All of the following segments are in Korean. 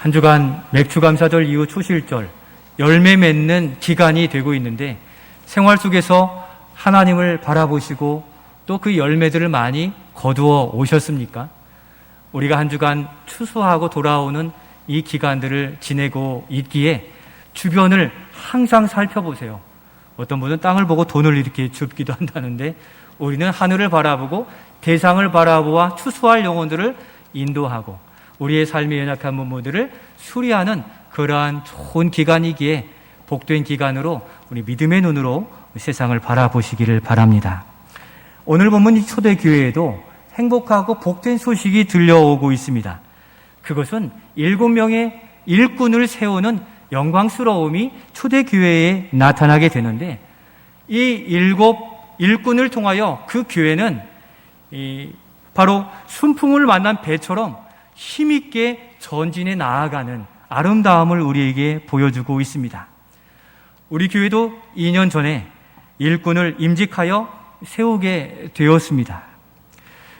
한 주간 맥추감사절 이후 초실절, 열매 맺는 기간이 되고 있는데 생활 속에서 하나님을 바라보시고 또 그 열매들을 많이 거두어 오셨습니까? 우리가 한 주간 추수하고 돌아오는 이 기간들을 지내고 있기에 주변을 항상 살펴보세요. 어떤 분은 땅을 보고 돈을 이렇게 줍기도 한다는데 우리는 하늘을 바라보고 대상을 바라보아 추수할 영혼들을 인도하고 우리의 삶의 연약한 부분들을 수리하는 그러한 좋은 기간이기에 복된 기간으로 우리 믿음의 눈으로 세상을 바라보시기를 바랍니다. 오늘 본문 이 초대교회에도 행복하고 복된 소식이 들려오고 있습니다. 그것은 7명의 일꾼을 세우는 영광스러움이 초대교회에 나타나게 되는데 이 7 일꾼을 통하여 그 교회는 바로 순풍을 만난 배처럼 힘있게 전진해 나아가는 아름다움을 우리에게 보여주고 있습니다. 우리 교회도 2년 전에 일꾼을 임직하여 세우게 되었습니다.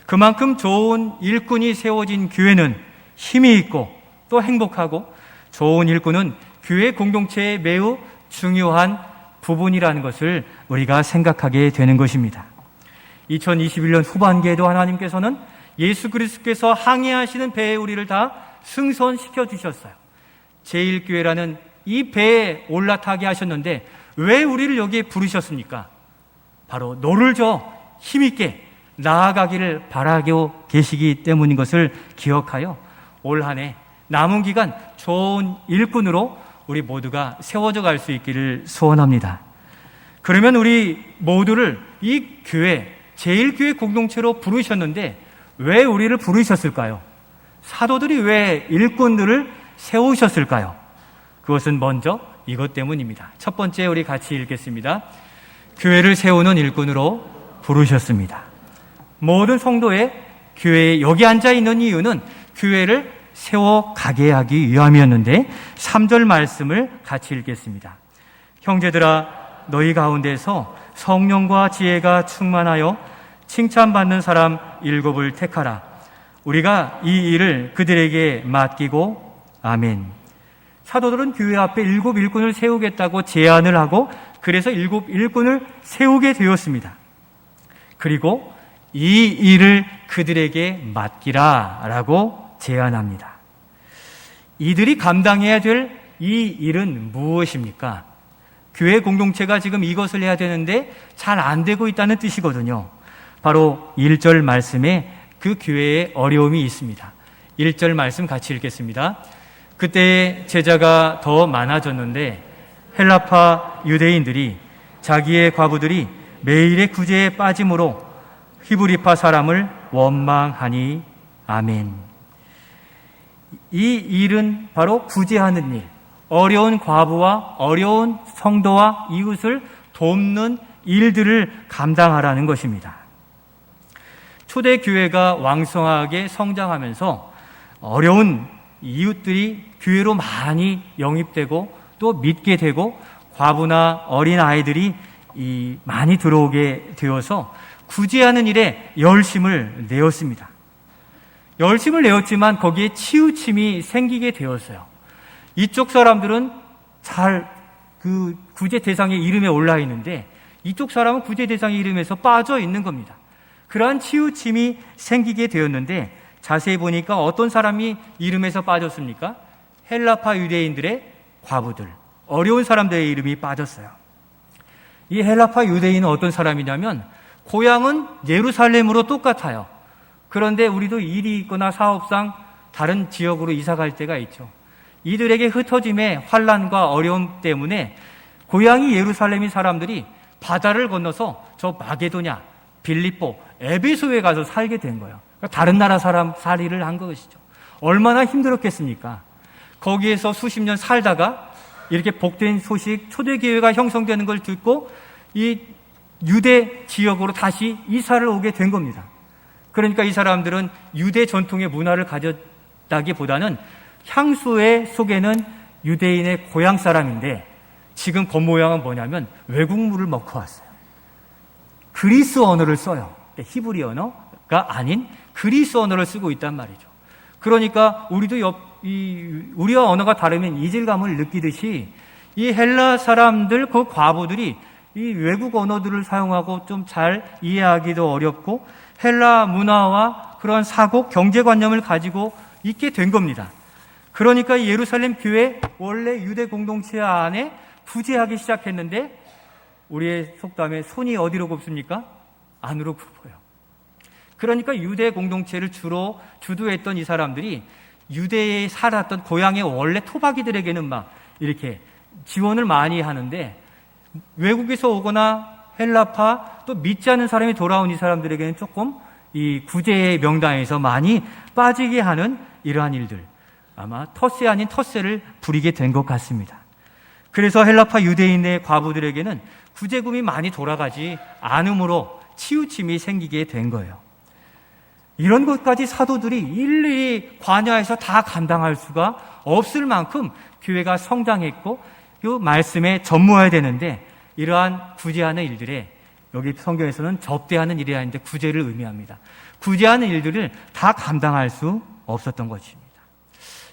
그만큼 좋은 일꾼이 세워진 교회는 힘이 있고 또 행복하고 좋은 일꾼은 교회 공동체에 매우 중요한 부분이라는 것을 우리가 생각하게 되는 것입니다. 2021년 후반기에도 하나님께서는 예수 그리스도께서 항해하시는 배에 우리를 다 승선시켜 주셨어요. 제1교회라는 이 배에 올라타게 하셨는데 왜 우리를 여기에 부르셨습니까? 바로 너를 저 힘있게 나아가기를 바라고 계시기 때문인 것을 기억하여 올 한 해 남은 기간 좋은 일꾼으로 우리 모두가 세워져 갈 수 있기를 소원합니다. 그러면 우리 모두를 이 교회, 제1교회 공동체로 부르셨는데 왜 우리를 부르셨을까요? 사도들이 왜 일꾼들을 세우셨을까요? 그것은 먼저 이것 때문입니다. 첫 번째 우리 같이 읽겠습니다. 교회를 세우는 일꾼으로 부르셨습니다. 모든 성도의 교회에 여기 앉아 있는 이유는 교회를 세워가게 하기 위함이었는데 3절 말씀을 같이 읽겠습니다. 형제들아 너희 가운데서 성령과 지혜가 충만하여 칭찬받는 사람 7을 택하라. 우리가 이 일을 그들에게 맡기고 아멘. 사도들은 교회 앞에 7 일꾼을 세우겠다고 제안을 하고 그래서 7 일꾼을 세우게 되었습니다. 그리고 이 일을 그들에게 맡기라라고 제안합니다. 이들이 감당해야 될 이 일은 무엇입니까? 교회 공동체가 지금 이것을 해야 되는데 잘 안 되고 있다는 뜻이거든요. 바로 1절 말씀에 그 교회에 어려움이 있습니다. 1절 말씀 같이 읽겠습니다. 그때 제자가 더 많아졌는데 헬라파 유대인들이 자기의 과부들이 매일의 구제에 빠짐으로 히브리파 사람을 원망하니 아멘. 이 일은 바로 구제하는 일, 어려운 과부와 어려운 성도와 이웃을 돕는 일들을 감당하라는 것입니다. 초대교회가 왕성하게 성장하면서 어려운 이웃들이 교회로 많이 영입되고 또 믿게 되고 과부나 어린 아이들이 많이 들어오게 되어서 구제하는 일에 열심을 내었습니다. 열심을 내었지만 거기에 치우침이 생기게 되었어요. 이쪽 사람들은 잘 그 구제 대상의 이름에 올라 있는데 이쪽 사람은 구제 대상의 이름에서 빠져 있는 겁니다. 그러한 치우침이 생기게 되었는데 자세히 보니까 어떤 사람이 이름에서 빠졌습니까? 헬라파 유대인들의 과부들, 어려운 사람들의 이름이 빠졌어요. 이 헬라파 유대인은 어떤 사람이냐면 고향은 예루살렘으로 똑같아요. 그런데 우리도 일이 있거나 사업상 다른 지역으로 이사 갈 때가 있죠. 이들에게 흩어짐의 환난과 어려움 때문에 고향이 예루살렘인 사람들이 바다를 건너서 저 마게도냐, 빌립보, 에베소에 가서 살게 된 거예요. 그러니까 다른 나라 사람 살이를 한 것이죠. 얼마나 힘들었겠습니까? 거기에서 수십 년 살다가 이렇게 복된 소식, 초대교회가 형성되는 걸 듣고 이 유대 지역으로 다시 이사를 오게 된 겁니다. 그러니까 이 사람들은 유대 전통의 문화를 가졌다기보다는 향수의 속에는 유대인의 고향 사람인데 지금 겉모양은 뭐냐면 외국물을 먹고 왔어요. 그리스 언어를 써요. 히브리 언어가 아닌 그리스 언어를 쓰고 있단 말이죠. 그러니까 우리도 우리와 언어가 다르면 이질감을 느끼듯이 이 헬라 사람들, 그 과부들이 이 외국 언어들을 사용하고 좀 잘 이해하기도 어렵고 헬라 문화와 그러한 사고, 경제관념을 가지고 있게 된 겁니다. 그러니까 예루살렘 교회 원래 유대 공동체 안에 부재하기 시작했는데 우리의 속담에 손이 어디로 굽습니까? 안으로 굽어요. 그러니까 유대 공동체를 주로 주도했던 이 사람들이 유대에 살았던 고향의 원래 토박이들에게는 막 이렇게 지원을 많이 하는데 외국에서 오거나 헬라파 또 믿지 않는 사람이 돌아온 이 사람들에게는 조금 이 구제의 명단에서 많이 빠지게 하는 이러한 일들, 아마 텃세 아닌 텃세를 부리게 된 것 같습니다. 그래서 헬라파 유대인의 과부들에게는 구제금이 많이 돌아가지 않으므로 치우침이 생기게 된 거예요. 이런 것까지 사도들이 일일이 관여해서 다 감당할 수가 없을 만큼 교회가 성장했고 이 말씀에 전무해야 되는데 이러한 구제하는 일들에 여기 성경에서는 접대하는 일이 아닌데 구제를 의미합니다. 구제하는 일들을 다 감당할 수 없었던 것입니다.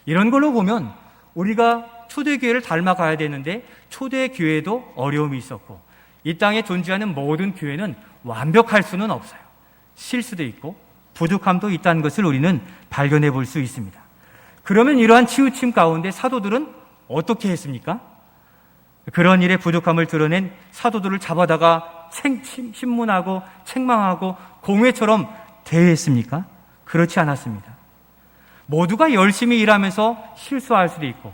이런 걸로 보면 우리가 초대교회를 닮아가야 되는데 초대교회도 어려움이 있었고 이 땅에 존재하는 모든 교회는 완벽할 수는 없어요. 실수도 있고 부족함도 있다는 것을 우리는 발견해 볼 수 있습니다. 그러면 이러한 치우침 가운데 사도들은 어떻게 했습니까? 그런 일의 부족함을 드러낸 사도들을 잡아다가 신문하고 책망하고 공회처럼 대했습니까? 그렇지 않았습니다. 모두가 열심히 일하면서 실수할 수도 있고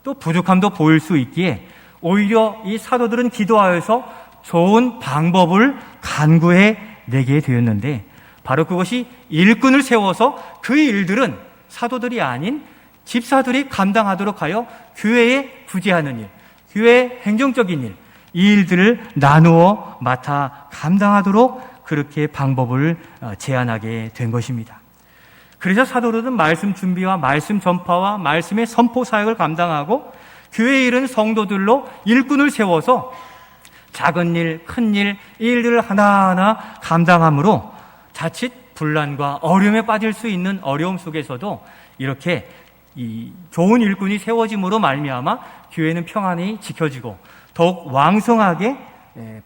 또 부족함도 보일 수 있기에 오히려 이 사도들은 기도하여서 좋은 방법을 간구해 내게 되었는데 바로 그것이 일꾼을 세워서 그 일들은 사도들이 아닌 집사들이 감당하도록 하여 교회에 구제하는 일, 교회 행정적인 일, 이 일들을 나누어 맡아 감당하도록 그렇게 방법을 제안하게 된 것입니다. 그래서 사도들은 말씀 준비와 말씀 전파와 말씀의 선포 사역을 감당하고 교회에 이른 성도들로 일꾼을 세워서 작은 일, 큰 일, 이 일들을 하나하나 감당함으로 자칫 분란과 어려움에 빠질 수 있는 어려움 속에서도 이렇게 이 좋은 일꾼이 세워짐으로 말미암아 교회는 평안히 지켜지고 더욱 왕성하게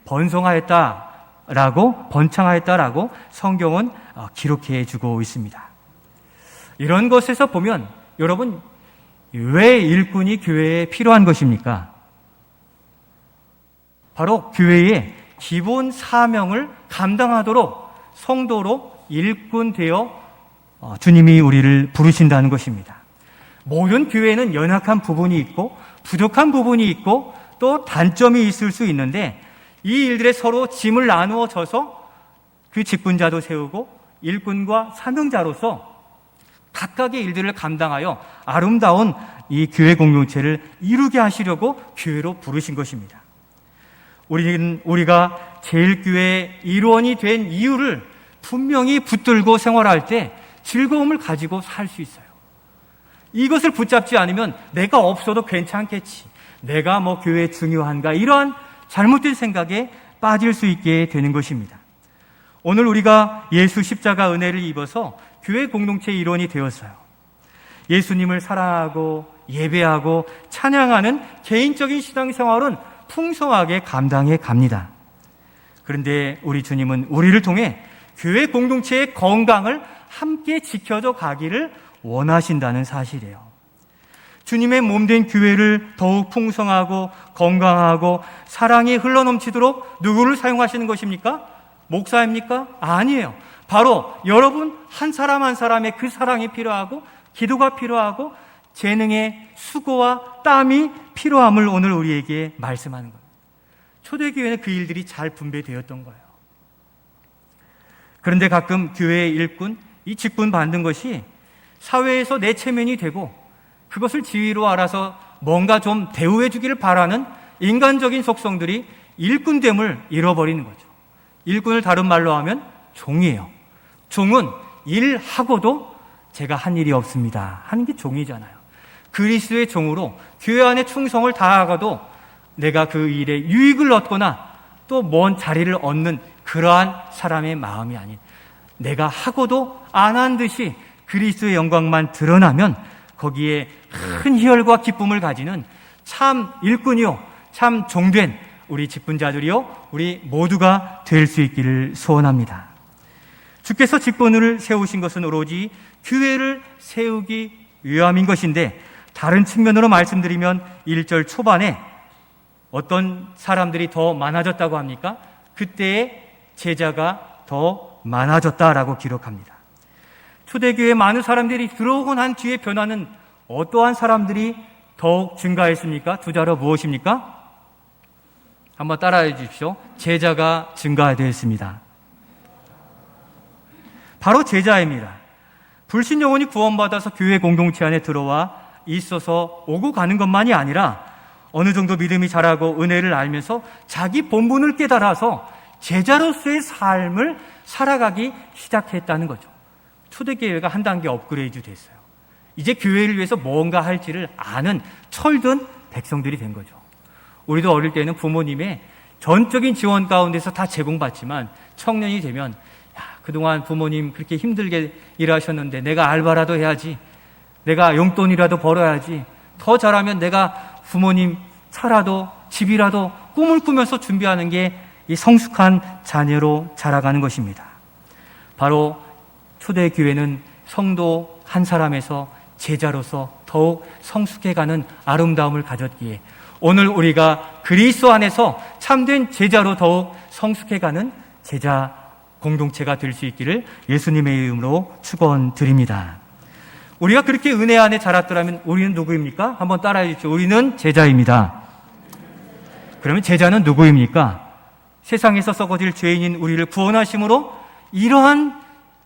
번창하였다라고 성경은 기록해 주고 있습니다. 이런 것에서 보면 여러분 왜 일꾼이 교회에 필요한 것입니까? 바로 교회의 기본 사명을 감당하도록 성도로 일꾼 되어 주님이 우리를 부르신다는 것입니다. 모든 교회는 연약한 부분이 있고 부족한 부분이 있고 또 단점이 있을 수 있는데 이 일들에 서로 짐을 나누어 져서 그 직분자도 세우고 일꾼과 사명자로서 각각의 일들을 감당하여 아름다운 이 교회 공동체를 이루게 하시려고 교회로 부르신 것입니다. 우리가 제일교회의 일원이 된 이유를 분명히 붙들고 생활할 때 즐거움을 가지고 살 수 있어요. 이것을 붙잡지 않으면 내가 없어도 괜찮겠지, 내가 뭐 교회에 중요한가, 이러한 잘못된 생각에 빠질 수 있게 되는 것입니다. 오늘 우리가 예수 십자가 은혜를 입어서 교회 공동체 일원이 되었어요. 예수님을 사랑하고 예배하고 찬양하는 개인적인 신앙생활은 풍성하게 감당해 갑니다. 그런데 우리 주님은 우리를 통해 교회 공동체의 건강을 함께 지켜져 가기를 원하신다는 사실이에요. 주님의 몸된 교회를 더욱 풍성하고 건강하고 사랑이 흘러넘치도록 누구를 사용하시는 것입니까? 목사입니까? 아니에요. 바로 여러분 한 사람 한 사람의 그 사랑이 필요하고 기도가 필요하고 재능의 수고와 땀이 필요함을 오늘 우리에게 말씀하는 겁니다. 초대교회는 그 일들이 잘 분배되었던 거예요. 그런데 가끔 교회의 일꾼, 이 직분 받는 것이 사회에서 내 체면이 되고 그것을 지위로 알아서 뭔가 좀 대우해 주기를 바라는 인간적인 속성들이 일꾼됨을 잃어버리는 거죠. 일꾼을 다른 말로 하면 종이에요. 종은 일하고도 제가 한 일이 없습니다 하는 게 종이잖아요. 그리스도의 종으로 교회 안에 충성을 다하고도 내가 그 일에 유익을 얻거나 또 먼 자리를 얻는 그러한 사람의 마음이 아닌, 내가 하고도 안 한 듯이 그리스도의 영광만 드러나면 거기에 큰 희열과 기쁨을 가지는 참 일꾼이요, 참 종된 우리 직분자들이요, 우리 모두가 될 수 있기를 소원합니다. 주께서 직분을 세우신 것은 오로지 교회를 세우기 위함인 것인데, 다른 측면으로 말씀드리면 1절 초반에 어떤 사람들이 더 많아졌다고 합니까? 그때의 제자가 더 많아졌다라고 기록합니다. 초대교회에 많은 사람들이 들어오고 난 뒤에 변화는 어떠한 사람들이 더욱 증가했습니까? 두 자로 무엇입니까? 한번 따라해 주십시오. 제자가 증가되었습니다. 바로 제자입니다. 불신 영혼이 구원받아서 교회 공동체 안에 들어와 있어서 오고 가는 것만이 아니라 어느 정도 믿음이 자라고 은혜를 알면서 자기 본분을 깨달아서 제자로서의 삶을 살아가기 시작했다는 거죠. 초대교회가 한 단계 업그레이드 됐어요. 이제 교회를 위해서 뭔가 할지를 아는 철든 백성들이 된 거죠. 우리도 어릴 때는 부모님의 전적인 지원 가운데서 다 제공받지만 청년이 되면 그동안 부모님 그렇게 힘들게 일하셨는데 내가 알바라도 해야지, 내가 용돈이라도 벌어야지, 더 잘하면 내가 부모님 차라도 집이라도 꿈을 꾸면서 준비하는 게 이 성숙한 자녀로 자라가는 것입니다. 바로 초대교회는 성도 한 사람에서 제자로서 더욱 성숙해가는 아름다움을 가졌기에 오늘 우리가 그리스도 안에서 참된 제자로 더욱 성숙해가는 제자 공동체가 될 수 있기를 예수님의 이름으로 축원드립니다. 우리가 그렇게 은혜 안에 자랐더라면 우리는 누구입니까? 한번 따라해 주십시오. 우리는 제자입니다. 그러면 제자는 누구입니까? 세상에서 썩어질 죄인인 우리를 구원하심으로 이러한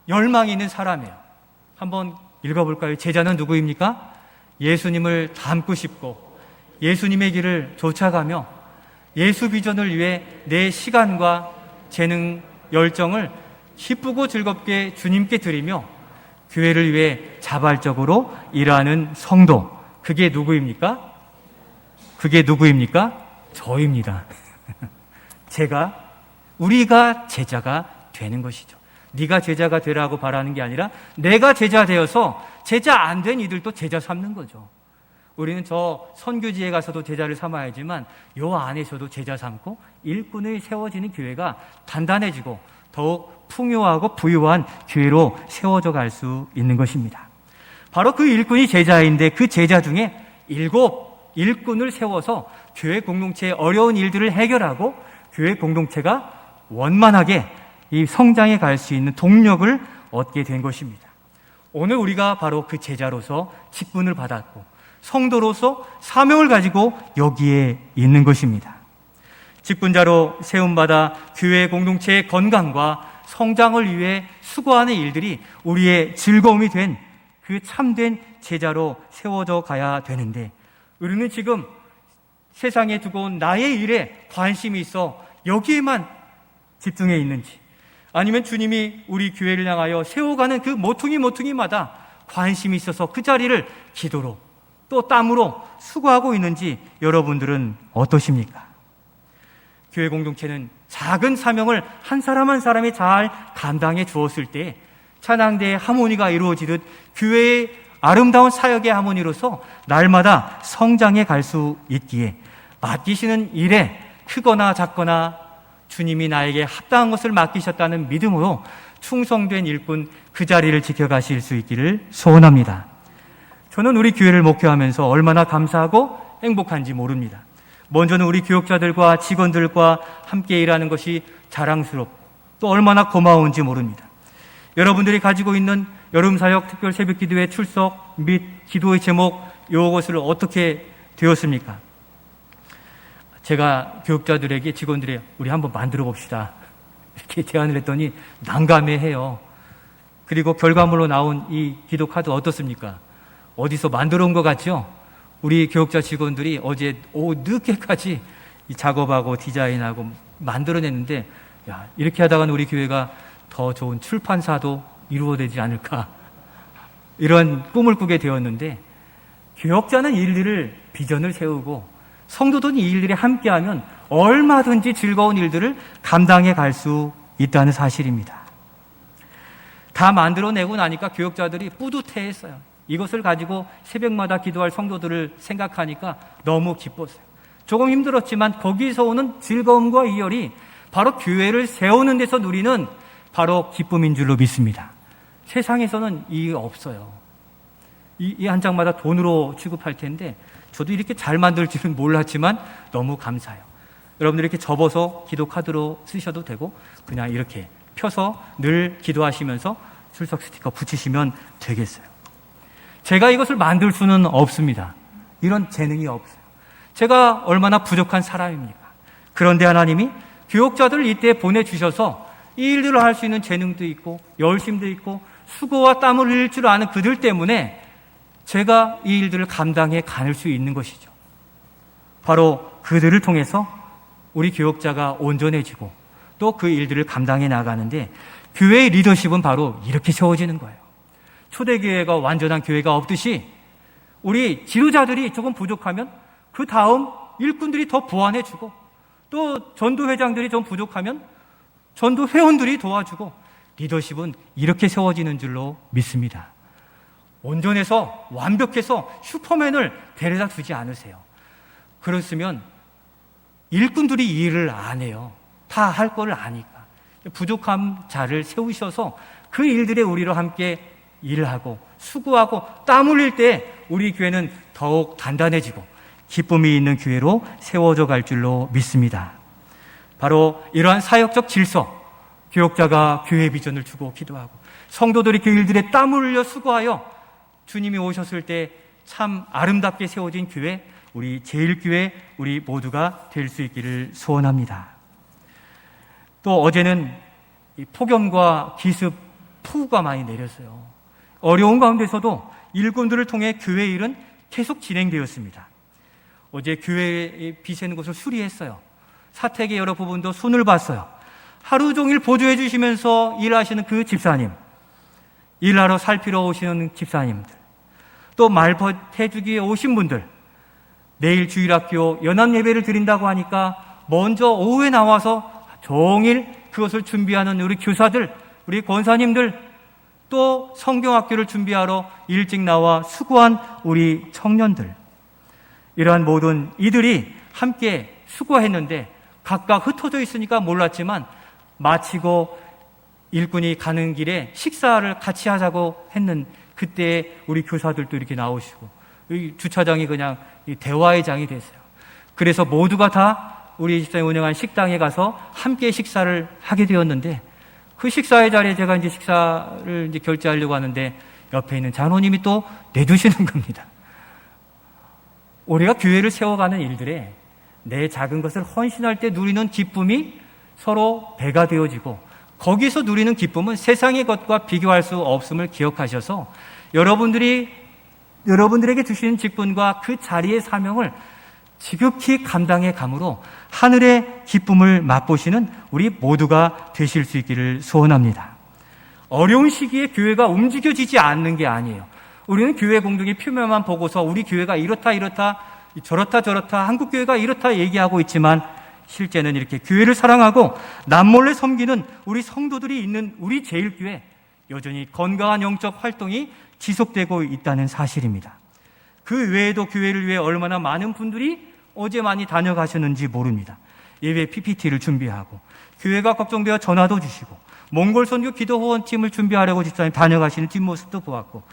열망이 있는 사람이에요. 한번 읽어볼까요? 제자는 누구입니까? 예수님을 닮고 싶고 예수님의 길을 쫓아가며 예수 비전을 위해 내 시간과 재능, 열정을 기쁘고 즐겁게 주님께 드리며 교회를 위해 자발적으로 일하는 성도. 그게 누구입니까? 그게 누구입니까? 저입니다. 우리가 제자가 되는 것이죠. 네가 제자가 되라고 바라는 게 아니라 내가 제자 되어서 제자 안 된 이들도 제자 삼는 거죠. 우리는 저 선교지에 가서도 제자를 삼아야지만 요 안에서도 제자 삼고 일꾼을 세워지는 교회가 단단해지고 더욱 풍요하고 부유한 교회로 세워져 갈 수 있는 것입니다. 바로 그 일꾼이 제자인데 그 제자 중에 7 일꾼을 세워서 교회 공동체의 어려운 일들을 해결하고 교회 공동체가 원만하게 이 성장해 갈 수 있는 동력을 얻게 된 것입니다. 오늘 우리가 바로 그 제자로서 직분을 받았고 성도로서 사명을 가지고 여기에 있는 것입니다. 직분자로 세움받아 교회 공동체의 건강과 성장을 위해 수고하는 일들이 우리의 즐거움이 된 그 참된 제자로 세워져 가야 되는데, 우리는 지금 세상에 두고 온 나의 일에 관심이 있어 여기에만 집중해 있는지, 아니면 주님이 우리 교회를 향하여 세워가는 그 모퉁이마다 관심이 있어서 그 자리를 기도로 또 땀으로 수고하고 있는지 여러분들은 어떠십니까? 교회 공동체는 작은 사명을 한 사람 한 사람이 잘 감당해 주었을 때 찬양대의 하모니가 이루어지듯 교회의 아름다운 사역의 하모니로서 날마다 성장해 갈 수 있기에 맡기시는 일에 크거나 작거나 주님이 나에게 합당한 것을 맡기셨다는 믿음으로 충성된 일꾼 그 자리를 지켜가실 수 있기를 소원합니다. 저는 우리 교회를 목회하면서 얼마나 감사하고 행복한지 모릅니다. 먼저는 우리 교역자들과 직원들과 함께 일하는 것이 자랑스럽고 또 얼마나 고마운지 모릅니다. 여러분들이 가지고 있는 여름사역 특별 새벽기도회 출석 및 기도의 제목, 이것을 어떻게 되었습니까? 제가 교역자들에게, 직원들에게 우리 한번 만들어 봅시다 이렇게 제안을 했더니 난감해해요. 그리고 결과물로 나온 이 기도 카드 어떻습니까? 어디서 만들어 온 것 같죠? 우리 교역자 직원들이 어제 오후 늦게까지 이 작업하고 디자인하고 만들어냈는데, 야, 이렇게 하다가는 우리 교회가 더 좋은 출판사도 이루어지지 않을까, 이런 꿈을 꾸게 되었는데, 교역자는 일들을 비전을 세우고 성도들은 이 일들에 함께하면 얼마든지 즐거운 일들을 감당해 갈 수 있다는 사실입니다. 다 만들어내고 나니까 교역자들이 뿌듯해했어요. 이것을 가지고 새벽마다 기도할 성도들을 생각하니까 너무 기뻤어요. 조금 힘들었지만 거기서 오는 즐거움과 이열이 바로 교회를 세우는 데서 누리는 바로 기쁨인 줄로 믿습니다. 세상에서는 이게 없어요. 이 한 장마다 돈으로 취급할 텐데 저도 이렇게 잘 만들 줄은 몰랐지만 너무 감사해요. 여러분들 이렇게 접어서 기도 카드로 쓰셔도 되고 그냥 이렇게 펴서 늘 기도하시면서 출석 스티커 붙이시면 되겠어요. 제가 이것을 만들 수는 없습니다. 이런 재능이 없어요. 제가 얼마나 부족한 사람입니까? 그런데 하나님이 교역자들을 이때 보내주셔서 이 일들을 할 수 있는 재능도 있고 열심도 있고 수고와 땀을 흘릴 줄 아는 그들 때문에 제가 이 일들을 감당해 가는 수 있는 것이죠. 바로 그들을 통해서 우리 교역자가 온전해지고 또 그 일들을 감당해 나가는데 교회의 리더십은 바로 이렇게 세워지는 거예요. 초대교회가 완전한 교회가 없듯이 우리 지도자들이 조금 부족하면 그 다음 일꾼들이 더 보완해주고 또 전도회장들이 좀 부족하면 전도회원들이 도와주고 리더십은 이렇게 세워지는 줄로 믿습니다. 온전해서 완벽해서 슈퍼맨을 데려다 두지 않으세요. 그렇으면 일꾼들이 이 일을 안 해요. 다 할 걸 아니까. 부족한 자를 세우셔서 그 일들에 우리로 함께 일하고 수고하고 땀 흘릴 때 우리 교회는 더욱 단단해지고 기쁨이 있는 교회로 세워져 갈 줄로 믿습니다. 바로 이러한 사역적 질서, 교역자가 교회 비전을 주고 기도하고 성도들이 그 일들에 땀을 흘려 수고하여 주님이 오셨을 때 참 아름답게 세워진 교회, 우리 제일교회 우리 모두가 될 수 있기를 소원합니다. 또 어제는 폭염과 기습, 폭우가 많이 내렸어요. 어려운 가운데서도 일꾼들을 통해 교회 일은 계속 진행되었습니다. 어제 교회에 비새는 것을 수리했어요. 사택의 여러 부분도 손을 봤어요. 하루 종일 보조해 주시면서 일하시는 그 집사님, 일하러 살피러 오시는 집사님들, 또 말벗해주기에 오신 분들, 내일 주일학교 연합예배를 드린다고 하니까 먼저 오후에 나와서 종일 그것을 준비하는 우리 교사들, 우리 권사님들, 또 성경학교를 준비하러 일찍 나와 수고한 우리 청년들, 이러한 모든 이들이 함께 수고했는데 각각 흩어져 있으니까 몰랐지만 마치고 일꾼이 가는 길에 식사를 같이 하자고 했는 그때 우리 교사들도 이렇게 나오시고 주차장이 그냥 대화의 장이 됐어요. 그래서 모두가 다 우리 집사님 운영한 식당에 가서 함께 식사를 하게 되었는데 그 식사의 자리에 제가 이제 식사를 이제 결제하려고 하는데 옆에 있는 장로님이 또 내두시는 겁니다. 우리가 교회를 세워가는 일들에 내 작은 것을 헌신할 때 누리는 기쁨이 서로 배가 되어지고 거기서 누리는 기쁨은 세상의 것과 비교할 수 없음을 기억하셔서 여러분들에게 주시는 직분과 그 자리의 사명을 지극히 감당해 감으로 하늘의 기쁨을 맛보시는 우리 모두가 되실 수 있기를 소원합니다. 어려운 시기에 교회가 움직여지지 않는 게 아니에요. 우리는 교회 공동의 표면만 보고서 우리 교회가 이렇다 저렇다 한국교회가 이렇다 얘기하고 있지만 실제는 이렇게 교회를 사랑하고 남몰래 섬기는 우리 성도들이 있는 우리 제일교회, 여전히 건강한 영적 활동이 지속되고 있다는 사실입니다. 그 외에도 교회를 위해 얼마나 많은 분들이 어제 많이 다녀가셨는지 모릅니다. 예배 PPT를 준비하고 교회가 걱정되어 전화도 주시고 몽골 선교 기도 후원팀을 준비하려고 집사님 다녀가시는 뒷모습도 보았고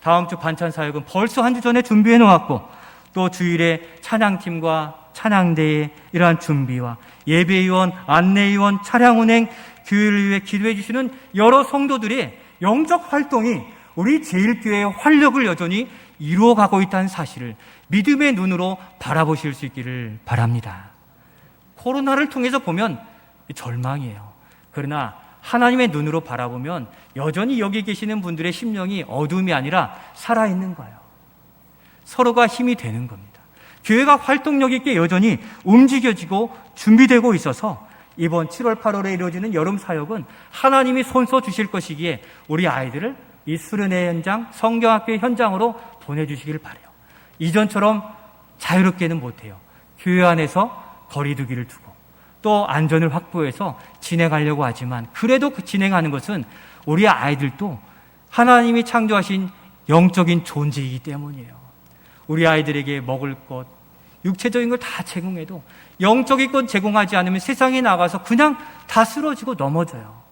다음 주 반찬 사역은 벌써 한 주 전에 준비해 놓았고 또 주일에 찬양팀과 찬양대회 이러한 준비와 예배위원, 안내위원, 차량 운행, 교회를 위해 기도해 주시는 여러 성도들의 영적 활동이 우리 제일교회의 활력을 여전히 이루어가고 있다는 사실을 믿음의 눈으로 바라보실 수 있기를 바랍니다. 코로나를 통해서 보면 절망이에요. 그러나 하나님의 눈으로 바라보면 여전히 여기 계시는 분들의 심령이 어둠이 아니라 살아있는 거예요. 서로가 힘이 되는 겁니다. 교회가 활동력 있게 여전히 움직여지고 준비되고 있어서 이번 7월 8월에 이루어지는 여름 사역은 하나님이 손써 주실 것이기에 우리 아이들을 이 수련회 현장, 성경학교 현장으로 보내주시길 바라요. 이전처럼 자유롭게는 못해요. 교회 안에서 거리두기를 두고 또 안전을 확보해서 진행하려고 하지만 그래도 그 진행하는 것은 우리 아이들도 하나님이 창조하신 영적인 존재이기 때문이에요. 우리 아이들에게 먹을 것, 육체적인 걸 다 제공해도 영적인 것 제공하지 않으면 세상에 나가서 그냥 다 쓰러지고 넘어져요.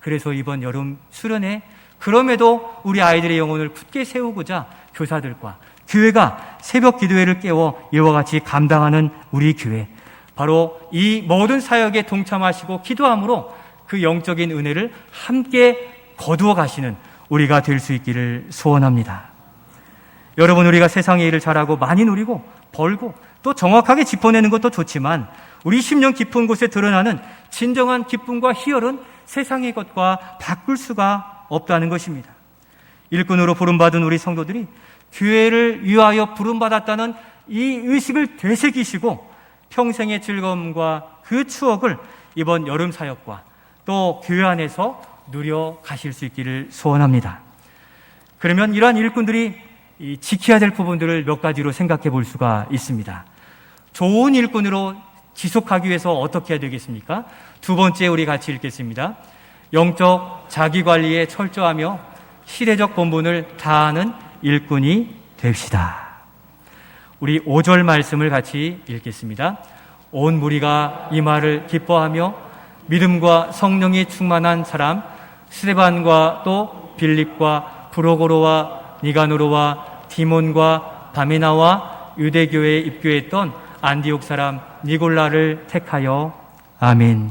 그래서 이번 여름 수련회, 그럼에도 우리 아이들의 영혼을 굳게 세우고자 교사들과 교회가 새벽 기도회를 깨워 이와 같이 감당하는 우리 교회, 바로 이 모든 사역에 동참하시고 기도함으로 그 영적인 은혜를 함께 거두어 가시는 우리가 될 수 있기를 소원합니다. 여러분, 우리가 세상의 일을 잘하고 많이 누리고 벌고 또 정확하게 짚어내는 것도 좋지만 우리 심령 깊은 곳에 드러나는 진정한 기쁨과 희열은 세상의 것과 바꿀 수가 없다는 것입니다. 일꾼으로 부름받은 우리 성도들이 교회를 위하여 부름받았다는 이 의식을 되새기시고 평생의 즐거움과 그 추억을 이번 여름 사역과 또 교회 안에서 누려 가실 수 있기를 소원합니다. 그러면 이러한 일꾼들이 지켜야 될 부분들을 몇 가지로 생각해 볼 수가 있습니다. 좋은 일꾼으로 지속하기 위해서 어떻게 해야 되겠습니까? 두 번째, 우리 같이 읽겠습니다. 영적 자기관리에 철저하며 시대적 본분을 다하는 일꾼이 됩시다. 우리 5절 말씀을 같이 읽겠습니다. 온 무리가 이 말을 기뻐하며 믿음과 성령이 충만한 사람 스데반과 또 빌립과 브로고로와 니가노로와 디몬과 바메나와 유대교회에 입교했던 안디옥 사람 니골라를 택하여. 아멘.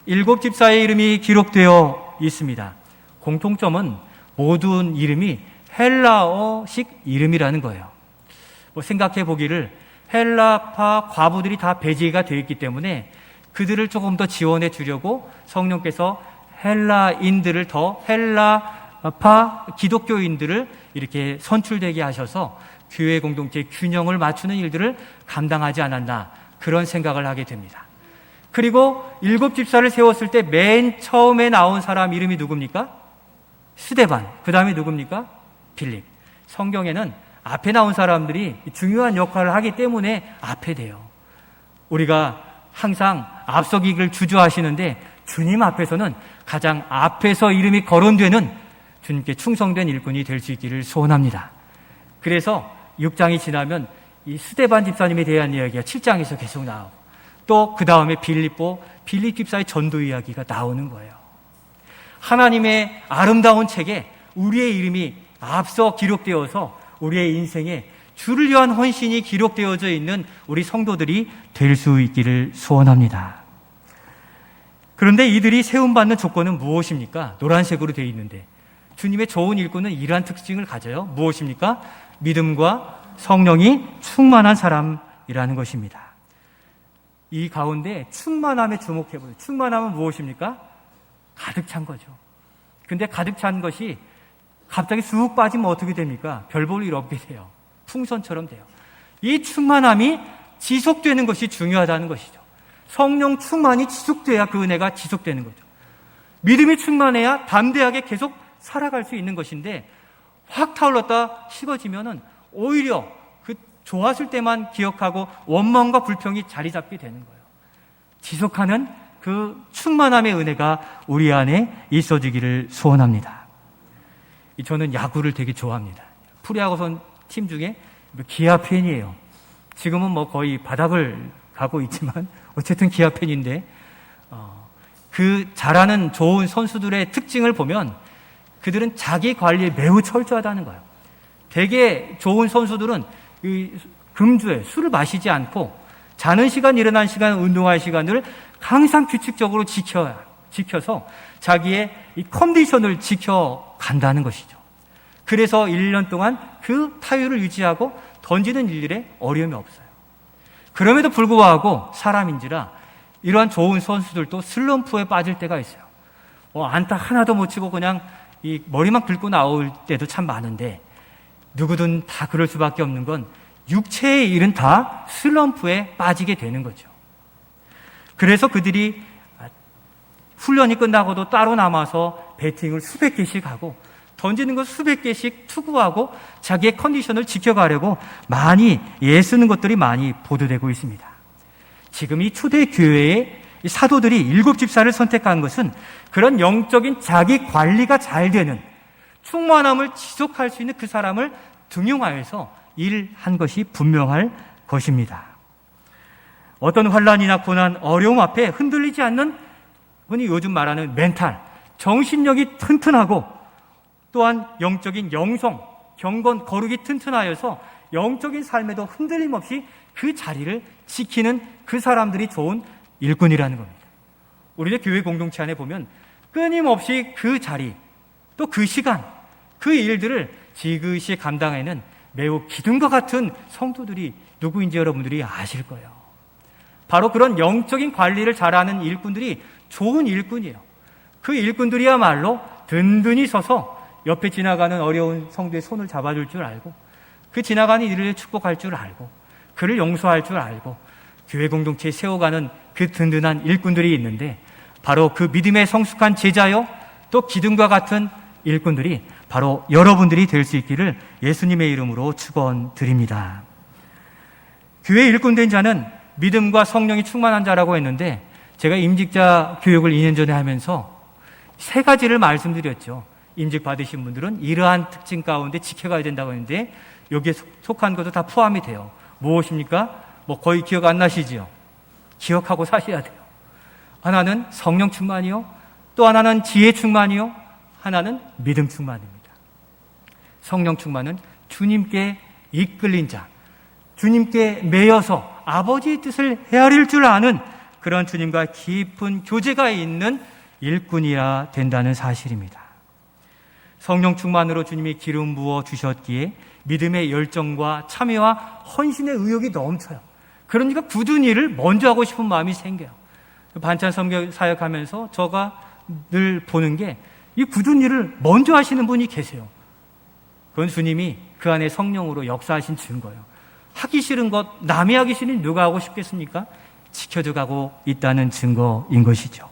7 집사의 이름이 기록되어 있습니다. 공통점은 모든 이름이 헬라어식 이름이라는 거예요. 생각해 보기를 헬라파 과부들이 다 배제가 되어 있기 때문에 그들을 조금 더 지원해 주려고 성령께서 헬라인들을 더 헬라파 기독교인들을 이렇게 선출되게 하셔서 교회 공동체의 균형을 맞추는 일들을 감당하지 않았나, 그런 생각을 하게 됩니다. 그리고 7 집사를 세웠을 때 맨 처음에 나온 사람 이름이 누굽니까? 스데반. 그 다음에 누굽니까? 빌립. 성경에는 앞에 나온 사람들이 중요한 역할을 하기 때문에 앞에 돼요. 우리가 항상 앞서기를 주저하시는데 주님 앞에서는 가장 앞에서 이름이 거론되는 주님께 충성된 일꾼이 될 수 있기를 소원합니다. 그래서 6장이 지나면 이 스데반 집사님에 대한 이야기가 7장에서 계속 나오고 또 그 다음에 빌립 집사의 전도 이야기가 나오는 거예요. 하나님의 아름다운 책에 우리의 이름이 앞서 기록되어서 우리의 인생에 주를 위한 헌신이 기록되어져 있는 우리 성도들이 될 수 있기를 소원합니다. 그런데 이들이 세움받는 조건은 무엇입니까? 노란색으로 되어 있는데 주님의 좋은 일꾼은 이러한 특징을 가져요. 무엇입니까? 믿음과 성령이 충만한 사람이라는 것입니다. 이 가운데 충만함에 주목해보세요. 충만함은 무엇입니까? 가득 찬 거죠. 근데 가득 찬 것이 갑자기 쑥 빠지면 어떻게 됩니까? 별 볼 일 없게 돼요. 풍선처럼 돼요. 이 충만함이 지속되는 것이 중요하다는 것이죠. 성령 충만이 지속돼야 그 은혜가 지속되는 거죠. 믿음이 충만해야 담대하게 계속 살아갈 수 있는 것인데 확 타올랐다 식어지면은 오히려 그 좋았을 때만 기억하고 원망과 불평이 자리 잡게 되는 거예요. 지속하는 그 충만함의 은혜가 우리 안에 있어지기를 소원합니다. 저는 야구를 되게 좋아합니다. 프로야구선 팀 중에 기아 팬이에요. 지금은 뭐 거의 바닥을 가고 있지만 어쨌든 기아 팬인데 그 잘하는 좋은 선수들의 특징을 보면 그들은 자기 관리에 매우 철저하다는 거예요. 되게 좋은 선수들은 금주에 술을 마시지 않고 자는 시간, 일어나는 시간, 운동할 시간을 항상 규칙적으로 지켜서 자기의 이 컨디션을 지켜간다는 것이죠. 그래서 1년 동안 그 타율을 유지하고 던지는 일들에 어려움이 없어요. 그럼에도 불구하고 사람인지라 이러한 좋은 선수들도 슬럼프에 빠질 때가 있어요. 안타 하나도 못 치고 그냥 이 머리만 긁고 나올 때도 참 많은데 누구든 다 그럴 수밖에 없는 건 육체의 일은 다 슬럼프에 빠지게 되는 거죠. 그래서 그들이 훈련이 끝나고도 따로 남아서 배팅을 수백 개씩 하고 던지는 것 수백 개씩 투구하고 자기의 컨디션을 지켜가려고 많이 애쓰는 것들이 많이 보도되고 있습니다. 지금 이 초대 교회의 사도들이 7 집사를 선택한 것은 그런 영적인 자기 관리가 잘 되는, 충만함을 지속할 수 있는 그 사람을 등용하여서 일한 것이 분명할 것입니다. 어떤 환난이나 고난, 어려움 앞에 흔들리지 않는, 흔히 요즘 말하는 멘탈, 정신력이 튼튼하고 또한 영적인 영성, 경건, 거룩이 튼튼하여서 영적인 삶에도 흔들림 없이 그 자리를 지키는 그 사람들이 좋은 일꾼이라는 겁니다. 우리의 교회 공동체 안에 보면 끊임없이 그 자리, 또 그 시간, 그 일들을 지그시 감당하는 매우 기둥과 같은 성도들이 누구인지 여러분들이 아실 거예요. 바로 그런 영적인 관리를 잘하는 일꾼들이 좋은 일꾼이에요. 그 일꾼들이야말로 든든히 서서 옆에 지나가는 어려운 성도의 손을 잡아줄 줄 알고, 그 지나가는 이들을 축복할 줄 알고, 그를 용서할 줄 알고 교회 공동체에 세워가는 그 든든한 일꾼들이 있는데, 바로 그 믿음의 성숙한 제자요 또 기둥과 같은 일꾼들이 바로 여러분들이 될 수 있기를 예수님의 이름으로 축원드립니다. 교회 일꾼된 자는 믿음과 성령이 충만한 자라고 했는데, 제가 임직자 교육을 2년 전에 하면서 3가지를 말씀드렸죠. 임직 받으신 분들은 이러한 특징 가운데 지켜가야 된다고 했는데, 여기에 속한 것도 다 포함이 돼요. 무엇입니까? 거의 기억 안 나시지요? 기억하고 사셔야 돼요. 하나는 성령 충만이요, 또 하나는 지혜 충만이요, 하나는 믿음 충만입니다. 성령 충만은 주님께 이끌린 자, 주님께 매여서 아버지의 뜻을 헤아릴 줄 아는 그런 주님과 깊은 교제가 있는 일꾼이라 된다는 사실입니다. 성령 충만으로 주님이 기름 부어 주셨기에 믿음의 열정과 참여와 헌신의 의욕이 넘쳐요. 그러니까 굳은 일을 먼저 하고 싶은 마음이 생겨요. 반찬 섬겨 사역하면서 제가 늘 보는 게, 이 굳은 일을 먼저 하시는 분이 계세요. 그건 주님이 그 안에 성령으로 역사하신 증거예요. 하기 싫은 것, 남이 하기 싫으니 누가 하고 싶겠습니까? 지켜져가고 있다는 증거인 것이죠.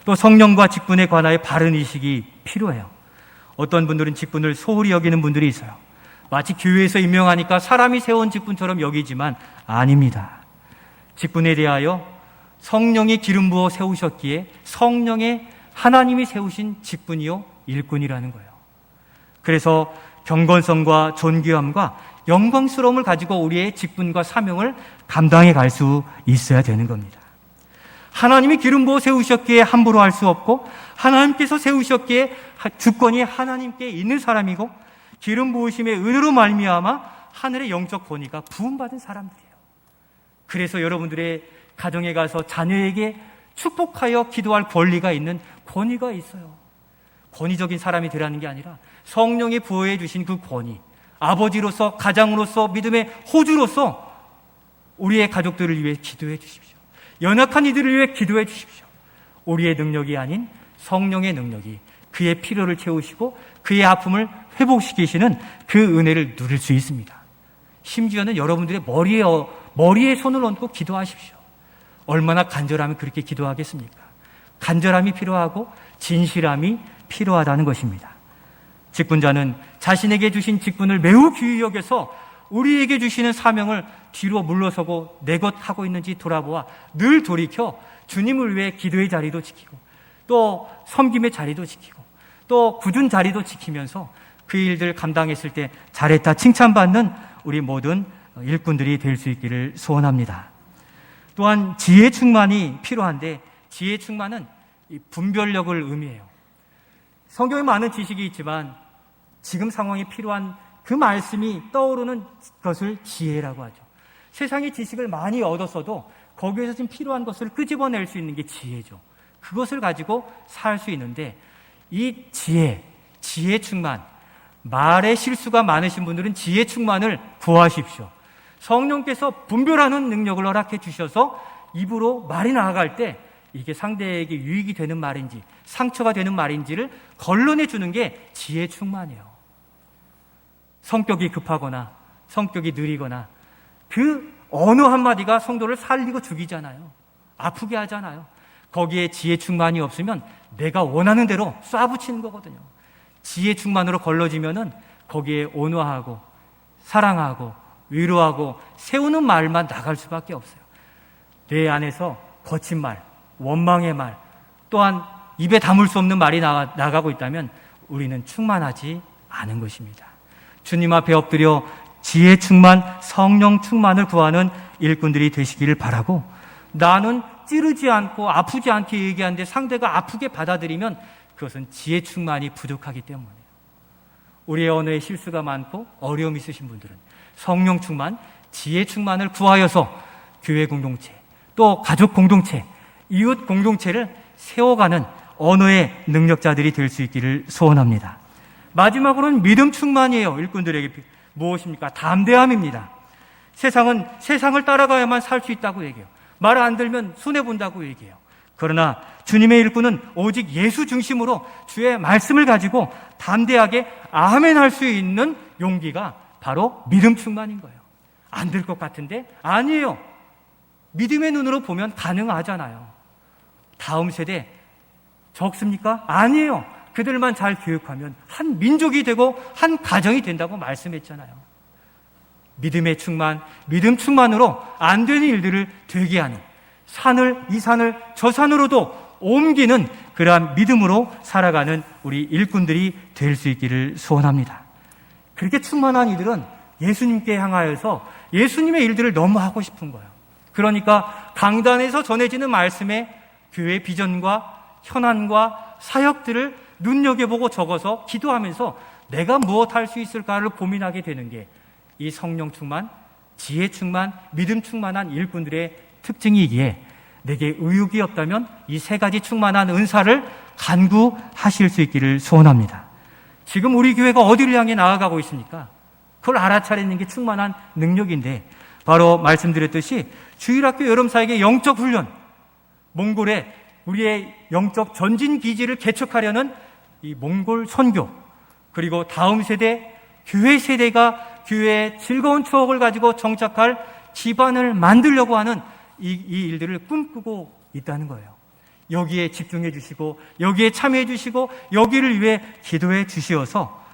또 성령과 직분에 관하여 바른 인식이 필요해요. 어떤 분들은 직분을 소홀히 여기는 분들이 있어요. 마치 교회에서 임명하니까 사람이 세운 직분처럼 여기지만 아닙니다. 직분에 대하여 성령이 기름 부어 세우셨기에 성령의 하나님이 세우신 직분이요 일꾼이라는 거예요. 그래서 경건성과 존귀함과 영광스러움을 가지고 우리의 직분과 사명을 감당해 갈 수 있어야 되는 겁니다. 하나님이 기름 부어 세우셨기에 함부로 할 수 없고, 하나님께서 세우셨기에 주권이 하나님께 있는 사람이고, 기름 부으심의 은혜로 말미암아 하늘의 영적 권위가 부음받은 사람들이에요. 그래서 여러분들의 가정에 가서 자녀에게 축복하여 기도할 권리가 있는 권위가 있어요. 권위적인 사람이 되라는 게 아니라 성령이 부어해 주신 그 권위, 아버지로서, 가장으로서, 믿음의 호주로서 우리의 가족들을 위해 기도해 주십시오. 연약한 이들을 위해 기도해 주십시오. 우리의 능력이 아닌 성령의 능력이 그의 필요를 채우시고 그의 아픔을 회복시키시는 그 은혜를 누릴 수 있습니다. 심지어는 여러분들의 머리에 손을 얹고 기도하십시오. 얼마나 간절하면 그렇게 기도하겠습니까? 간절함이 필요하고 진실함이 필요하다는 것입니다. 직분자는 자신에게 주신 직분을 매우 귀히 여겨서 우리에게 주시는 사명을 뒤로 물러서고 내 것 하고 있는지 돌아보아 늘 돌이켜 주님을 위해 기도의 자리도 지키고, 또 섬김의 자리도 지키고, 또 굳은 자리도 지키면서 그 일들 감당했을 때 잘했다 칭찬받는 우리 모든 일꾼들이 될 수 있기를 소원합니다. 또한 지혜 충만이 필요한데, 지혜 충만은 이 분별력을 의미해요. 성경에 많은 지식이 있지만 지금 상황이 필요한 그 말씀이 떠오르는 것을 지혜라고 하죠. 세상의 지식을 많이 얻었어도 거기에서 지금 필요한 것을 끄집어낼 수 있는 게 지혜죠. 그것을 가지고 살 수 있는데, 이 지혜 충만, 말에 실수가 많으신 분들은 지혜 충만을 구하십시오. 성령께서 분별하는 능력을 허락해 주셔서 입으로 말이 나아갈 때 이게 상대에게 유익이 되는 말인지 상처가 되는 말인지를 걸러내 주는 게 지혜 충만이에요. 성격이 급하거나 성격이 느리거나 그 어느 한마디가 성도를 살리고 죽이잖아요. 아프게 하잖아요. 거기에 지혜 충만이 없으면 내가 원하는 대로 쏴붙이는 거거든요. 지혜 충만으로 걸러지면은 거기에 온화하고 사랑하고 위로하고 세우는 말만 나갈 수밖에 없어요. 내 안에서 거친 말, 원망의 말, 또한 입에 담을 수 없는 말이 나가고 있다면 우리는 충만하지 않은 것입니다. 주님 앞에 엎드려 지혜 충만, 성령 충만을 구하는 일꾼들이 되시기를 바라고, 나는 찌르지 않고 아프지 않게 얘기하는데 상대가 아프게 받아들이면 그것은 지혜 충만이 부족하기 때문이에요. 우리의 언어에 실수가 많고 어려움 있으신 분들은 성령 충만, 지혜 충만을 구하여서 교회 공동체, 또 가족 공동체, 이웃 공동체를 세워가는 언어의 능력자들이 될 수 있기를 소원합니다. 마지막으로는 믿음 충만이에요. 일꾼들에게 무엇입니까? 담대함입니다. 세상을 따라가야만 살 수 있다고 얘기해요. 말 안 들면 손해본다고 얘기해요. 그러나 주님의 일꾼은 오직 예수 중심으로 주의 말씀을 가지고 담대하게 아멘 할 수 있는 용기가 바로 믿음 충만인 거예요. 안 될 것 같은데? 아니에요. 믿음의 눈으로 보면 가능하잖아요. 다음 세대 적습니까? 아니에요. 그들만 잘 교육하면 한 민족이 되고 한 가정이 된다고 말씀했잖아요. 믿음의 충만, 믿음 충만으로 안 되는 일들을 되게 하는, 이 산을 저 산으로도 옮기는 그러한 믿음으로 살아가는 우리 일꾼들이 될 수 있기를 소원합니다. 그렇게 충만한 이들은 예수님께 향하여서 예수님의 일들을 너무 하고 싶은 거예요. 그러니까 강단에서 전해지는 말씀에 교회 비전과 현안과 사역들을 눈여겨보고 적어서 기도하면서 내가 무엇 할 수 있을까를 고민하게 되는 게 이 성령 충만, 지혜 충만, 믿음 충만한 일꾼들의 특징이기에 내게 의욕이 없다면 이 세 가지 충만한 은사를 간구하실 수 있기를 소원합니다. 지금 우리 교회가 어디를 향해 나아가고 있습니까? 그걸 알아차리는 게 충만한 능력인데, 바로 말씀드렸듯이 주일학교 여름사역의 영적 훈련, 몽골에 우리의 영적 전진 기지를 개척하려는 이 몽골 선교, 그리고 다음 세대, 교회 세대가 교회의 즐거운 추억을 가지고 정착할 기반을 만들려고 하는 이 일들을 꿈꾸고 있다는 거예요. 여기에 집중해 주시고, 여기에 참여해 주시고, 여기를 위해 기도해 주시어서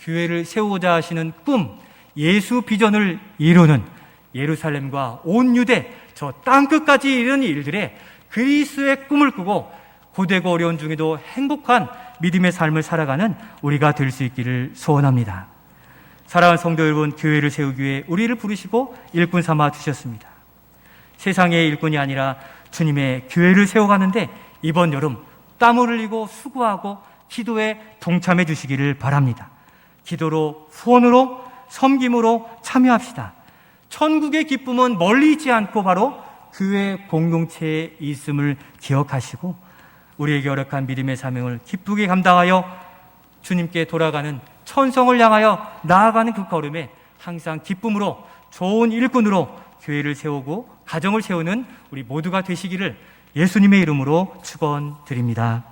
교회를 세우고자 하시는 꿈, 예수 비전을 이루는 예루살렘과 온 유대, 저 땅끝까지 이르는 일들에 그리스도의 꿈을 꾸고 고되고 어려운 중에도 행복한 믿음의 삶을 살아가는 우리가 될 수 있기를 소원합니다. 사랑하는 성도 여러분, 교회를 세우기 위해 우리를 부르시고 일꾼 삼아 주셨습니다. 세상의 일꾼이 아니라 주님의 교회를 세워가는데 이번 여름 땀을 흘리고 수고하고 기도에 동참해 주시기를 바랍니다. 기도로, 후원으로, 섬김으로 참여합시다. 천국의 기쁨은 멀리 있지 않고 바로 교회 공동체에 있음을 기억하시고 우리에게 허락한 믿음의 사명을 기쁘게 감당하여 주님께 돌아가는 천성을 향하여 나아가는 그 걸음에 항상 기쁨으로 좋은 일꾼으로 교회를 세우고 가정을 세우는 우리 모두가 되시기를 예수님의 이름으로 축원드립니다.